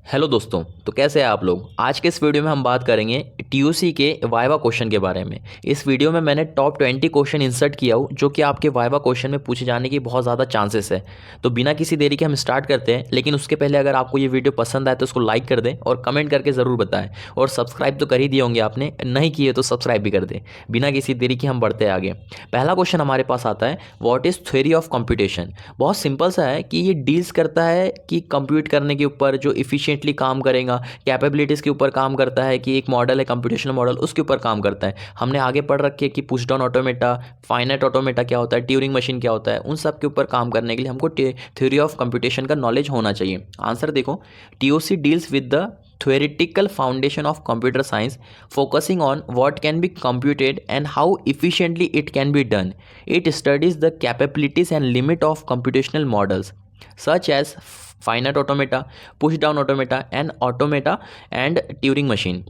Hello दोस्तों। तो कैसे हैं आप लोग। आज के इस वीडियो में हम बात करेंगे टीयूसी के वाइवा क्वेश्चन के बारे में। इस वीडियो में मैंने टॉप 20 क्वेश्चन इंसर्ट किया हूँ जो कि आपके वाइवा क्वेश्चन में पूछे जाने की बहुत ज़्यादा चांसेस है। तो बिना किसी देरी के हम स्टार्ट करते हैं, लेकिन उसके पहले अगर आपको ये वीडियो पसंद आए तो उसको लाइक कर दें और कमेंट करके ज़रूर बताएं। और सब्सक्राइब तो कर ही दिए होंगे आपने, नहीं किए तो सब्सक्राइब भी कर दें। बिना किसी देरी के हम बढ़ते हैं आगे। पहला क्वेश्चन हमारे पास आता है, what is theory of computation. बहुत सिंपल सा है कि ये डील्स करता है कि कंप्यूट करने के ऊपर जो इफिशिएंटली काम करेगा, कैपेबिलिटीज़ के ऊपर काम करता है कि एक मॉडल है कंप्यूटेशनल मॉडल, उसके ऊपर काम करता है। हमने आगे पढ़ रखी है कि push down automata, finite automata क्या होता है, ट्यूरिंग मशीन क्या होता है। उन सब के ऊपर काम करने के लिए हमको थ्योरी ऑफ कंप्यूटेशन का नॉलेज होना चाहिए। आंसर देखो, TOC deals with the theoretical foundation of computer science, focusing on what can be computed and how efficiently it can be done. It studies the capabilities and limit of computational models such as finite automata, push down automata and Turing machine.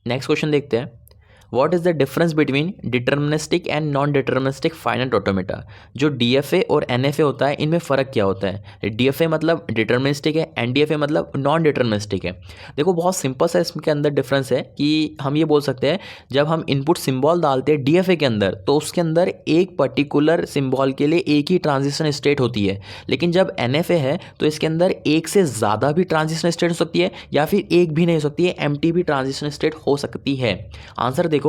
Next question देखते हैं, what is the difference between deterministic and non deterministic finite automata. जो DFA और NFA होता है, इनमें फ़र्क क्या होता है। डीएफए मतलब डिटर्मिनिस्टिक है, एनडीएफए मतलब नॉन डिटर्मिनिस्टिक है। देखो बहुत सिंपल सा इसके अंदर डिफरेंस है कि हम ये बोल सकते हैं, जब हम इनपुट सिंबल डालते हैं डीएफए के अंदर तो उसके अंदर एक पर्टिकुलर सिंबल के लिए एक ही ट्रांजिशन स्टेट होती है। लेकिन जब एनएफए है तो इसके अंदर एक से ज़्यादा भी ट्रांजिशन स्टेट हो सकती है या फिर एक भी नहीं हो सकती है, एम्प्टी भी ट्रांजिशन स्टेट हो सकती है। आंसर देखो,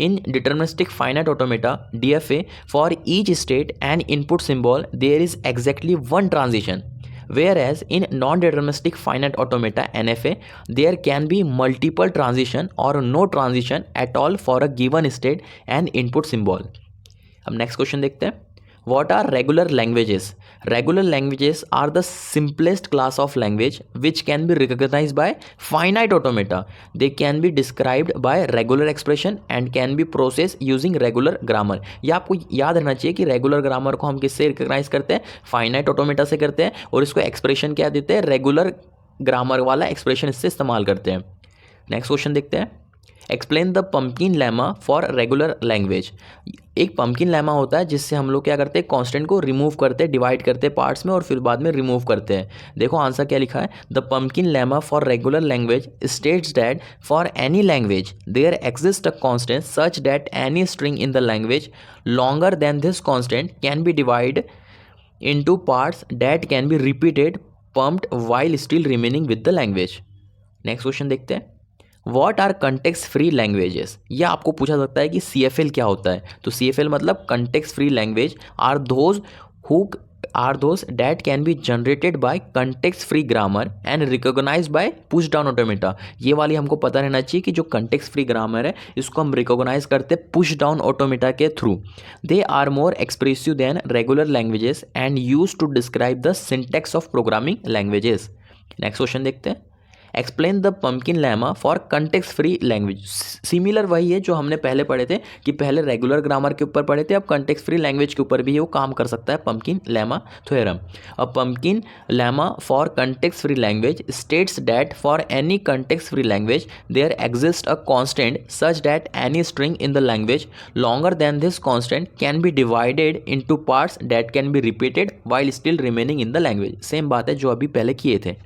in deterministic finite automata DFA, for each state and input symbol there is exactly one transition, whereas in non-deterministic finite automata NFA there can be multiple transition or no transition at all for a given state and input symbol. अब next question देखते हैं, what are regular languages. Regular languages are the simplest class of language which can be recognized by finite automata. They can be described by regular expression and can be processed using regular grammar. ये आपको याद रहना चाहिए कि regular grammar को हम किससे recognise करते हैं, फाइनाइट ऑटोमेटा से करते हैं, और इसको एक्सप्रेशन क्या देते हैं, रेगुलर ग्रामर वाला एक्सप्रेशन इससे इस्तेमाल करते हैं। नेक्स्ट क्वेश्चन देखते हैं, explain the pumping lemma for regular language. एक पम्पकिन लेमा होता है जिससे हम लोग क्या करते हैं, कांस्टेंट को रिमूव करते हैं, डिवाइड करते हैं पार्ट्स में और फिर बाद में रिमूव करते हैं। देखो आंसर क्या लिखा है, the pumping lemma for regular language states that for any language there exist a constant such that any string in the language longer than this constant can be divide into parts that can be repeated pumped while still remaining with the language. Next question देखते हैं, what are context free languages. यह आपको पूछा सकता है कि CFL क्या होता है। तो CFL मतलब context free language are those that can be generated by context free grammar and recognised by push down automata. ये वाली हमको पता रहना चाहिए कि जो कंटेक्स्ट फ्री ग्रामर है इसको हम रिकॉग्नाइज करते हैं पुश डाउन ऑटोमेटा के through. They are more expressive than regular languages and use to describe the syntax of programming languages. Next question देखते हैं, explain the pumping lemma for context free language. Similar वही है जो हमने पहले पढ़े थे कि पहले रेगुलर ग्रामर के ऊपर पढ़े थे, अब कंटेक्स्ट फ्री लैंग्वेज के ऊपर भी वो काम कर सकता है, पम्पकिन लेमा थ्योरम। अब pumping lemma for context free language states that for any context free language there exist a constant such that any string in the language longer than this constant can be divided into parts that can be repeated while still remaining in the language. Same बात है जो अभी पहले किए थे।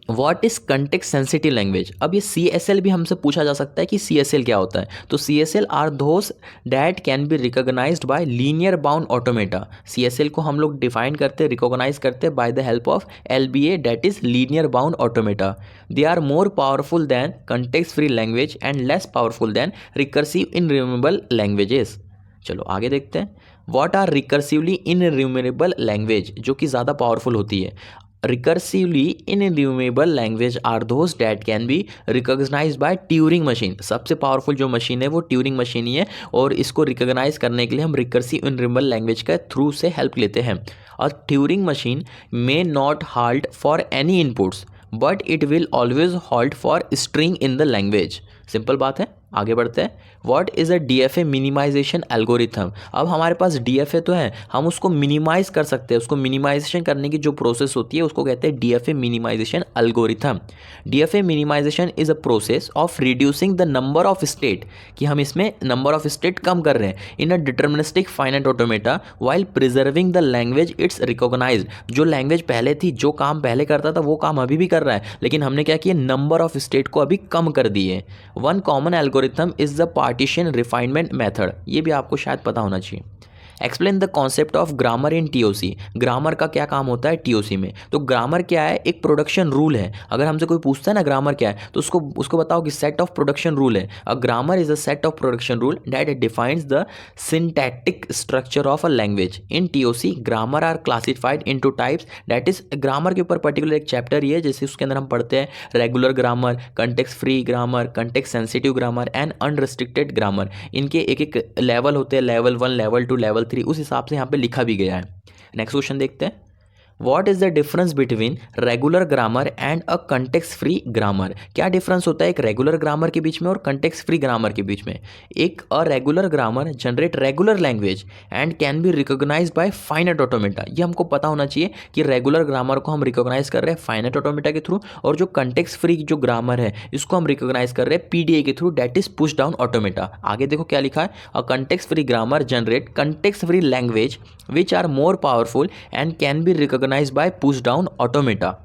What is context sensitive language. अब ये CSL भी हमसे पूछा जा सकता है कि CSL क्या होता है। तो CSL are those that can be recognised by linear bound automata. CSL को हम लोग डिफाइन करते, रिकॉग्नाइज करते by the help of LBA that is linear bound automata. They are more powerful than context free language and less powerful than recursive enumerable languages. चलो आगे देखते हैं, what are recursively enumerable language, जो कि ज़्यादा powerful होती है। Recursively enumerable language are those that can be recognised by Turing machine. सबसे पावरफुल जो मशीन है वो ट्यूरिंग मशीन ही है, और इसको रिकॉग्नाइज करने के लिए हम रिकर्सिव इनरिम्यूवेबल लैंग्वेज का थ्रू से हेल्प लेते हैं। और Turing machine may not halt for any inputs but it will always halt for string in the language. Simple बात है, आगे बढ़ते हैं। What is a DFA minimisation algorithm. अब हमारे पास डीएफए तो है, हम उसको मिनिमाइज कर सकते हैं, उसको मिनिमाइजेशन करने की जो प्रोसेस होती है उसको कहते हैं DFA minimisation algorithm. DFA minimisation is a process of reducing the number of state, कि हम इसमें नंबर ऑफ स्टेट कम कर रहे हैं in a deterministic finite automata while preserving the language it's recognised. जो लैंग्वेज पहले थी, जो काम पहले करता था वो काम अभी भी कर रहा है, लेकिन हमने क्या किया, नंबर ऑफ स्टेट को अभी कम कर दिए। One common algorithm is the partition refinement method, ये भी आपको शायद पता होना चाहिए। Explain the concept of grammar in TOC. Grammar का क्या काम होता है टीओसी में। तो ग्रामर क्या है, एक प्रोडक्शन रूल है। अगर हमसे कोई पूछता है ना ग्रामर क्या है, तो उसको बताओ कि सेट ऑफ प्रोडक्शन रूल है। A grammar is a set of production rule that defines the syntactic structure of a language. In TOC grammar are classified into types, that is grammar के ऊपर particular एक chapter ही है, जैसे उसके अंदर हम पढ़ते हैं regular grammar, context free grammar, context sensitive grammar and unrestricted grammar. इनके एक एक लेवल होते हैं, लेवल 1, लेवल 2, लेवल 3, उस हिसाब से यहाँ पे लिखा भी गया है। नेक्स्ट क्वेश्चन देखते हैं। What is the difference between regular grammar and a context free grammar. क्या डिफरेंस होता है एक रेगुलर ग्रामर के बीच में और कंटेक्स्ट फ्री ग्रामर के बीच में। एक a regular grammar generate regular language and can be recognised by finite automata. ये हमको पता होना चाहिए कि रेगुलर ग्रामर को हम रिकॉग्नाइज कर रहे हैं फाइनाइट ऑटोमेटा के थ्रू, और जो कंटेक्स्ट फ्री जो ग्रामर है इसको हम रिकॉग्नाइज कर रहे हैं पीडीए के थ्रू, that is push down automata. आगे देखो क्या लिखा है, a context free grammar generate context free language which are more powerful and can be recognised by push down automata.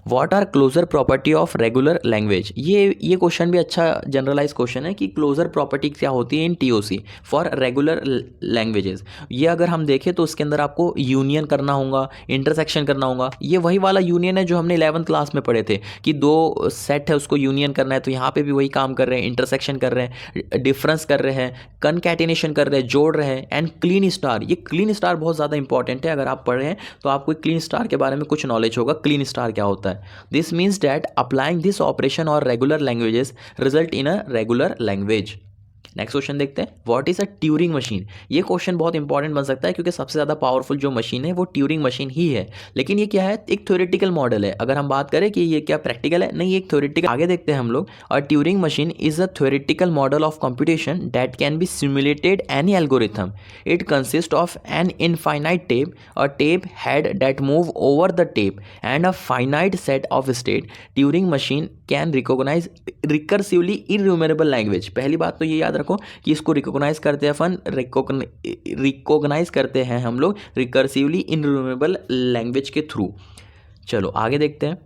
What are closure property of regular language. ये question भी अच्छा generalise question है कि क्लोजर प्रॉपर्टी क्या होती है इन TOC for regular languages. ये अगर हम देखें तो उसके अंदर आपको यूनियन करना होगा, इंटरसेक्शन करना होगा। ये वही वाला यूनियन है जो हमने 11th क्लास में पढ़े थे कि दो सेट है उसको यूनियन करना है, तो यहाँ पे भी वही काम कर रहे हैं, इंटरसेक्शन कर रहे हैं, डिफरेंस कर रहे हैं, कनकैटिनेशन कर रहे हैं, जोड़ रहे हैं, एंड क्लीन स्टार। ये क्लीन स्टार बहुत ज़्यादा इंपॉर्टेंट है, अगर आप पढ़ रहे हैं तो आपको क्लीन स्टार के बारे में कुछ नॉलेज होगा, क्लीन स्टार क्या होता है। This means that applying this operation or regular languages result in a regular language. Next question देखते हैं। What is a Turing machine. ये क्वेश्चन बहुत इंपॉर्टेंट बन सकता है क्योंकि सबसे ज़्यादा पावरफुल जो मशीन है वो ट्यूरिंग मशीन ही है, लेकिन ये क्या है, एक थ्योरेटिकल मॉडल है। अगर हम बात करें कि ये क्या प्रैक्टिकल है, नहीं, एक थ्योरेटिकल। आगे देखते हैं हम लोग। और Turing machine is a theoretical model of computation that can be simulated any algorithm. It consist of an infinite tape, a tape head that move over the tape and a finite set of state. Turing machine can recognise recursively enumerable language. पहली बात तो ये याद रखो कि इसको recognise करते हैं अपन, रिकॉग्नाइज करते हैं हम लोग रिकर्सिवली इनन्यूमरेबल लैंग्वेज के थ्रू। चलो आगे देखते हैं।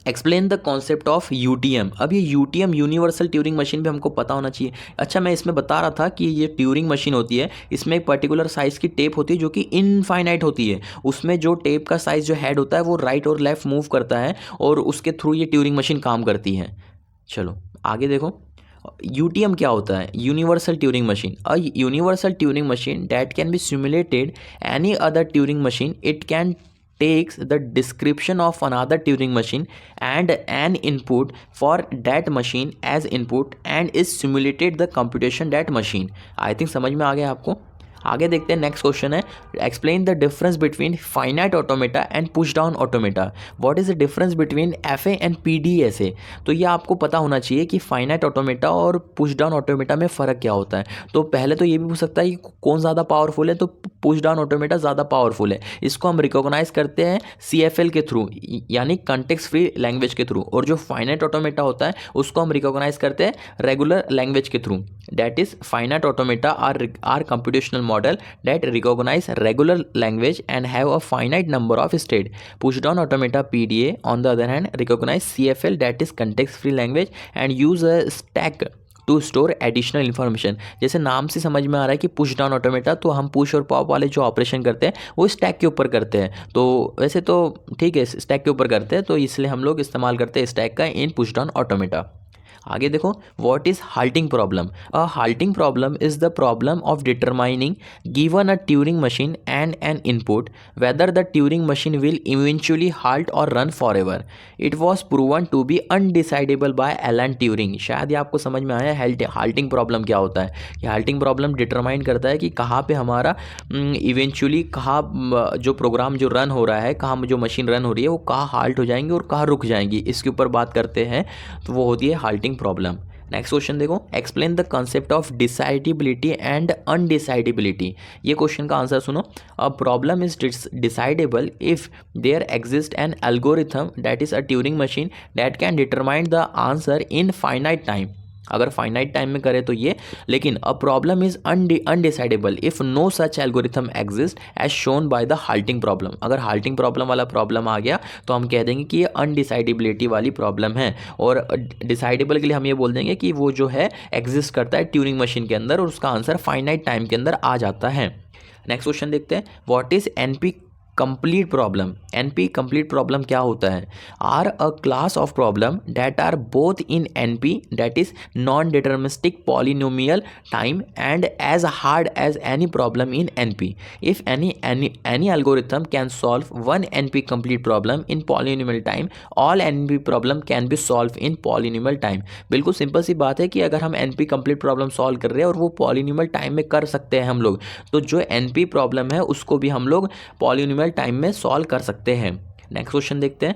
Explain the concept of UTM. अब ये यूटीएम यूनिवर्सल ट्यूरिंग मशीन भी हमको पता होना चाहिए। अच्छा, मैं इसमें बता रहा था कि ये ट्यूरिंग मशीन होती है, इसमें एक पर्टिकुलर साइज़ की टेप होती है जो कि इनफाइनाइट होती है। उसमें जो टेप का साइज़ जो हेड होता है वो राइट और लेफ्ट मूव करता है और उसके थ्रू ये ट्यूरिंग मशीन काम करती है। चलो आगे देखो, यूटीएम क्या होता है, universal Turing machine. A universal Turing machine that can be simulated any other Turing machine. It can takes the description of another Turing machine and an input for that machine as input and is simulated the computation that machine. I think समझ में आ गया आपको। आगे देखते हैं। Next question है, explain the difference between finite automata and push down automata. What is the difference between FA and PDSA. तो ये आपको पता होना चाहिए कि फाइनाइट ऑटोमेटा और पुश डाउन ऑटोमेटा में फ़र्क क्या होता है। तो पहले तो ये भी पूछ सकता है कि कौन ज़्यादा पावरफुल है, तो पुश डाउन ऑटोमेटा ज़्यादा पावरफुल है। इसको हम रिकॉग्नाइज करते हैं CFL के थ्रू, यानी कंटेक्स्ट फ्री लैंग्वेज के थ्रू, और जो फाइनाइट ऑटोमेटा होता है उसको हम रिकॉग्नाइज करते हैं रेगुलर लैंग्वेज के थ्रू। That is finite automata are computational model that recognize regular language and have a finite number of state. Push down automata PDA on the other hand recognize CFL, that is context free language, and use a stack to store additional information. जैसे नाम से समझ में आ रहा है कि push down automata, तो हम पुश और पॉप वाले जो ऑपरेशन करते हैं वो स्टैक के ऊपर करते हैं। तो वैसे तो ठीक है, स्टैक के ऊपर करते हैं, तो इसलिए हम लोग इस्तेमाल करते हैं स्टैक का इन पुश डाउन ऑटोमेटा। आगे देखो, what is halting problem? A halting problem is the problem of determining given a Turing machine and an input whether the Turing machine will eventually halt और run forever. It was proven to be undecidable by Alan Turing. शायद ये आपको समझ में आया halting problem क्या होता है. ये हाल्टिंग प्रॉब्लम डिटरमाइन करता है कि कहाँ पे हमारा इवेंचुअली कहाँ जो प्रोग्राम जो रन हो रहा है, कहाँ जो मशीन रन हो रही है वो कहाँ हाल्ट हो जाएंगी और कहाँ रुक जाएंगी, इसके ऊपर बात करते हैं. तो वो होती है हाल्टिंग प्रॉब्लम. नेक्स्ट क्वेश्चन देखो, explain the concept of decidability and undecidability. ये क्वेश्चन का आंसर सुनो. A problem is decidable if there exist an algorithm that is a Turing machine that can determine the answer in finite time. अगर finite time में करें तो ये, लेकिन a problem is undecidable if no such algorithm exist as shown by the halting problem. अगर halting problem वाला problem आ गया तो हम कह देंगे कि ये अनडिसाइडेबिलिटी वाली प्रॉब्लम है. और डिसाइडेबल के लिए हम ये बोल देंगे कि वो जो है एग्जिस्ट करता है ट्यूरिंग मशीन के अंदर और उसका आंसर फाइनाइट टाइम के अंदर आ जाता है. नेक्स्ट क्वेश्चन देखते हैं, what is NP complete problem? NP complete problem क्या होता है? Are a class of problem that are both in NP that is non deterministic polynomial time and as hard as any problem in NP. If any algorithm can solve one NP complete problem in polynomial time, all NP problem can be solve in polynomial time. बिल्कुल simple सी बात है कि अगर हम NP complete problem solve कर रहे हैं और वो पॉलिनोमियल टाइम में कर सकते हैं हम लोग, तो जो एनपी प्रॉब्लम है उसको भी हम लोग पॉलिनोमियल टाइम में सॉल्व कर सकते हैं. नेक्स्ट क्वेश्चन देखते हैं.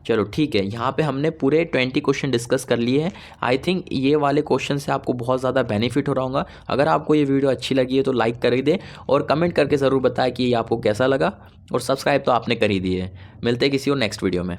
चलो ठीक है, यहाँ पे हमने पूरे 20 क्वेश्चन डिस्कस कर लिए हैं. आई थिंक ये वाले क्वेश्चन से आपको बहुत ज़्यादा बेनिफिट हो रहा होगा. अगर आपको ये वीडियो अच्छी लगी है तो लाइक कर दें और कमेंट करके ज़रूर बताएं कि ये आपको कैसा लगा, और सब्सक्राइब तो आपने कर ही दिए. मिलते हैं किसी और नेक्स्ट वीडियो में.